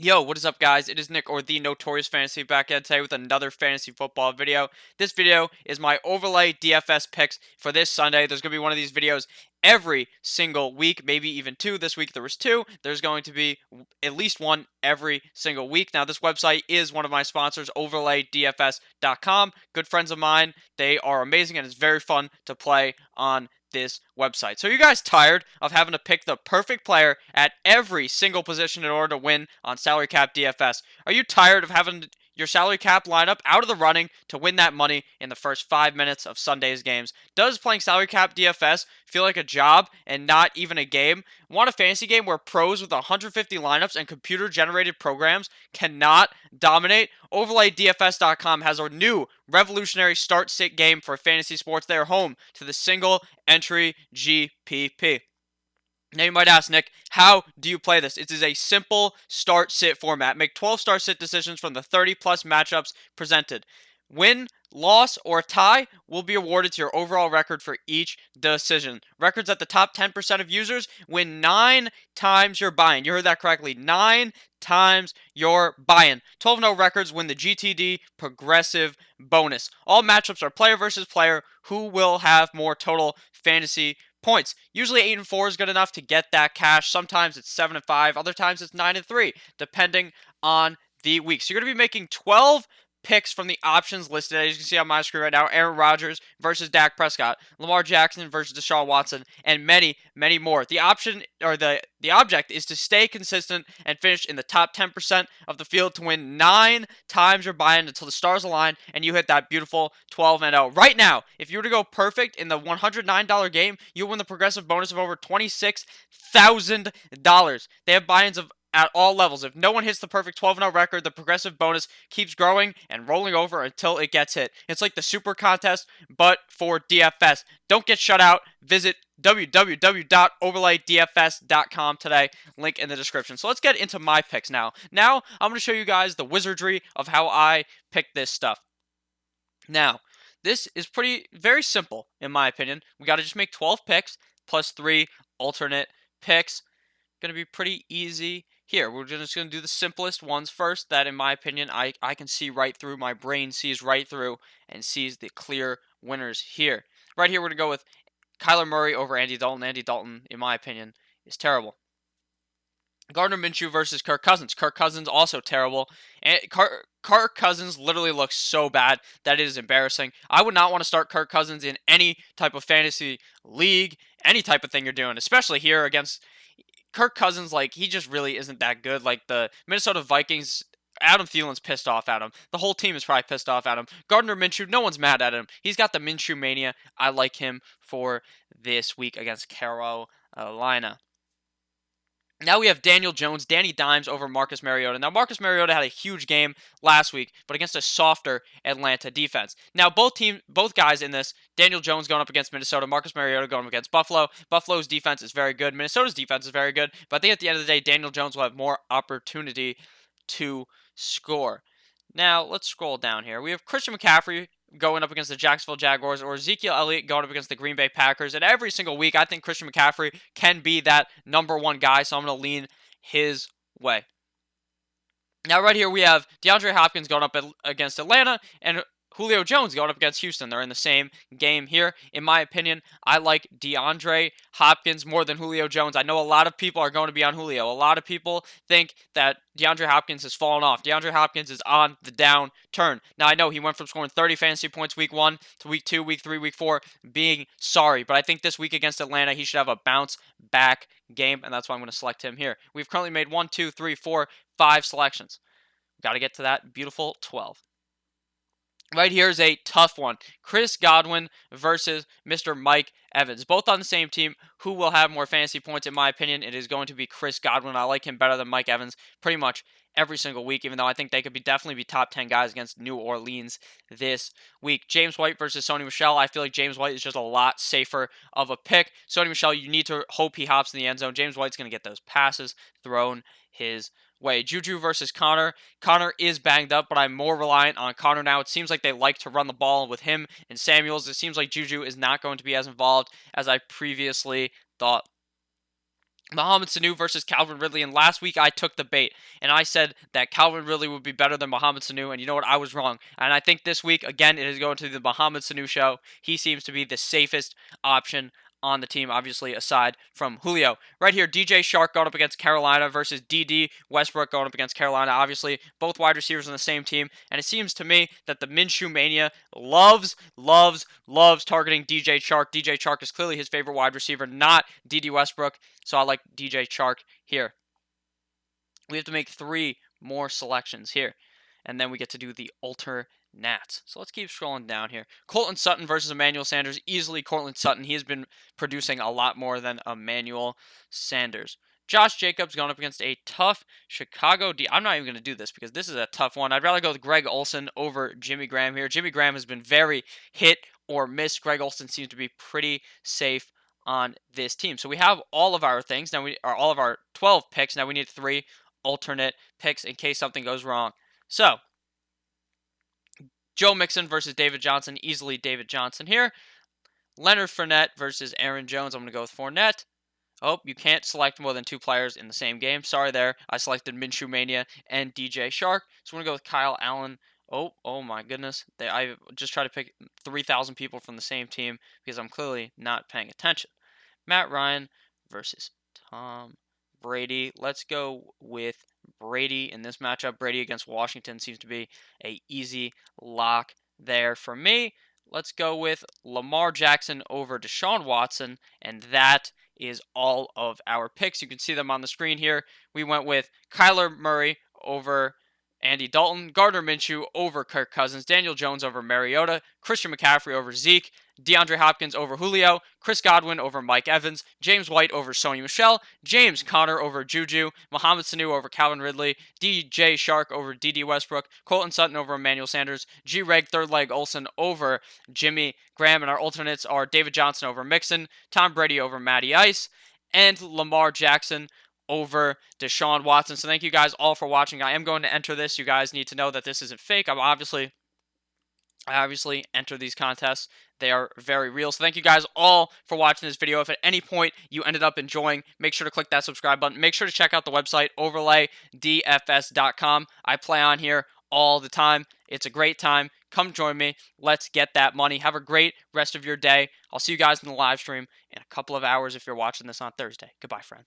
Yo, what is up, guys? It is Nick, or the Notorious Fantasy, back at today with another fantasy football video. This video is my overlay DFS picks for this Sunday. There's going to be one of these videos every single week, maybe even two. This week there was two. There's going to be at least one every single week. Now, this website is one of my sponsors, OverlayDFS.com. Good friends of mine. They are amazing, and it's very fun to play on this website. So, you guys tired of having to pick the perfect player at every single position in order to win on salary cap DFS? Are you tired of having your salary cap lineup out of the running to win that money in the first 5 minutes of Sunday's games? Does playing salary cap DFS feel like a job and not even a game? Want a fantasy game where pros with 150 lineups and computer generated programs cannot dominate? OverlayDFS.com has a new revolutionary start sit game for fantasy sports. They are home to the single entry GPP. Now you might ask, Nick, how do you play this? It is a simple start-sit format. Make 12 start-sit decisions from the 30-plus matchups presented. Win, loss, or tie will be awarded to your overall record for each decision. Records at the top 10% of users win 9 times your buy-in. You heard that correctly. 9 times your buy-in. 12-0 records win the GTD progressive bonus. All matchups are player versus player. Who will have more total fantasy points? Usually 8 and 4 is good enough to get that cash. Sometimes it's 7 and 5. Other times it's 9 and 3, depending on the week. So you're going to be making 12 picks from the options listed, as you can see on my screen right now. Aaron Rodgers versus Dak Prescott, Lamar Jackson versus Deshaun Watson, and many, many more. The option, or the object, is to stay consistent and finish in the top 10% of the field to win 9 times your buy-in until the stars align and you hit that beautiful 12-0. Right now, if you were to go perfect in the $109 game, you'll win the progressive bonus of over $26,000. They have buy-ins of at all levels. If no one hits the perfect 12-0 record, the progressive bonus keeps growing and rolling over until it gets hit. It's like the super contest, but for DFS. Don't get shut out. Visit www.overlaydfs.com today. Link in the description. So let's get into my picks now. Now, I'm going to show you guys the wizardry of how I pick this stuff. Now, this is very simple, in my opinion. We got to just make 12 picks plus 3 alternate picks. Going to be pretty easy. Here, we're just going to do the simplest ones first that, in my opinion, I can see right through. My brain sees right through and sees the clear winners here. Right here, we're going to go with Kyler Murray over Andy Dalton. Andy Dalton, in my opinion, is terrible. Gardner Minshew versus Kirk Cousins. Kirk Cousins also terrible. And Kirk Cousins literally looks so bad that it is embarrassing. I would not want to start Kirk Cousins in any type of fantasy league, any type of thing you're doing, especially here against Kirk Cousins. Like, he just really isn't that good. Like, the Minnesota Vikings, Adam Thielen's pissed off at him. The whole team is probably pissed off at him. Gardner Minshew, no one's mad at him. He's got the Minshew mania. I like him for this week against Carolina. Now we have Daniel Jones, Danny Dimes over Marcus Mariota. Now, Marcus Mariota had a huge game last week, but against a softer Atlanta defense. Now, both guys in this, Daniel Jones going up against Minnesota, Marcus Mariota going up against Buffalo. Buffalo's defense is very good. Minnesota's defense is very good. But I think at the end of the day, Daniel Jones will have more opportunity to score. Now, let's scroll down here. We have Christian McCaffrey going up against the Jacksonville Jaguars, or Ezekiel Elliott going up against the Green Bay Packers. And every single week, I think Christian McCaffrey can be that #1 guy, so I'm going to lean his way. Now, right here, we have DeAndre Hopkins going up against Atlanta, and Julio Jones going up against Houston. They're in the same game here. In my opinion, I like DeAndre Hopkins more than Julio Jones. I know a lot of people are going to be on Julio. A lot of people think that DeAndre Hopkins has fallen off. DeAndre Hopkins is on the downturn. Now, I know he went from scoring 30 fantasy points week 1 to week 2, week 3, week 4, being sorry. But I think this week against Atlanta, he should have a bounce-back game, and that's why I'm going to select him here. We've currently made 1, 2, 3, 4, 5 selections. Got to get to that beautiful 12. Right here is a tough one. Chris Godwin versus Mr. Mike Evans. Both on the same team. Who will have more fantasy points? In my opinion, it is going to be Chris Godwin. I like him better than Mike Evans pretty much every single week, even though I think they could definitely be top 10 guys against New Orleans this week. James White versus Sony Michel. I feel like James White is just a lot safer of a pick. Sony Michel, you need to hope he hops in the end zone. James White's going to get those passes thrown his way. Juju versus Connor. Connor is banged up, but I'm more reliant on Connor now. It seems like they like to run the ball with him and Samuels. It seems like Juju is not going to be as involved as I previously thought. Mohamed Sanu versus Calvin Ridley, and last week I took the bait, and I said that Calvin Ridley would be better than Mohamed Sanu, and you know what? I was wrong. And I think this week, again, it is going to the Mohamed Sanu show. He seems to be the safest option on the team, obviously, aside from Julio. Right here, DJ Shark going up against Carolina versus DD Westbrook going up against Carolina. Obviously, both wide receivers on the same team, and it seems to me that the Minshew Mania loves targeting DJ Shark. DJ Shark is clearly his favorite wide receiver, not DD Westbrook. So I like DJ Chark here. We have to make 3 more selections here. And then we get to do the alternate. So let's keep scrolling down here. Courtland Sutton versus Emmanuel Sanders. Easily Courtland Sutton. He has been producing a lot more than Emmanuel Sanders. Josh Jacobs going up against a tough Chicago D. I'm not even going to do this because this is a tough one. I'd rather go with Greg Olsen over Jimmy Graham here. Jimmy Graham has been very hit or miss. Greg Olsen seems to be pretty safe on this team. So we have all of our things. Now we are all of our 12 picks. Now we need 3 alternate picks in case something goes wrong. So Joe Mixon versus David Johnson. Easily David Johnson here. Leonard Fournette versus Aaron Jones. I'm going to go with Fournette. Oh, you can't select more than 2 players in the same game. Sorry there. I selected Minshew Mania and DJ Shark. So I'm going to go with Kyle Allen. Oh my goodness. I just try to pick 3,000 people from the same team because I'm clearly not paying attention. Matt Ryan versus Tom Brady. Let's go with Brady in this matchup. Brady against Washington seems to be a easy lock there for me. Let's go with Lamar Jackson over Deshaun Watson, and that is all of our picks. You can see them on the screen here. We went with Kyler Murray over Andy Dalton, Gardner Minshew over Kirk Cousins, Daniel Jones over Mariota, Christian McCaffrey over Zeke, DeAndre Hopkins over Julio, Chris Godwin over Mike Evans, James White over Sony Michel, James Conner over Juju, Mohamed Sanu over Calvin Ridley, DJ Shark over DD Westbrook, Courtland Sutton over Emmanuel Sanders, G-Reg Third Leg Olsen over Jimmy Graham, and our alternates are David Johnson over Mixon, Tom Brady over Matty Ice, and Lamar Jackson over Deshaun Watson. So thank you guys all for watching. I am going to enter this. You guys need to know that this isn't fake. I obviously enter these contests. They are very real. So thank you guys all for watching this video. If at any point you ended up enjoying, make sure to click that subscribe button. Make sure to check out the website, OverlayDFS.com. I play on here all the time. It's a great time. Come join me. Let's get that money. Have a great rest of your day. I'll see you guys in the live stream in a couple of hours if you're watching this on Thursday. Goodbye, friends.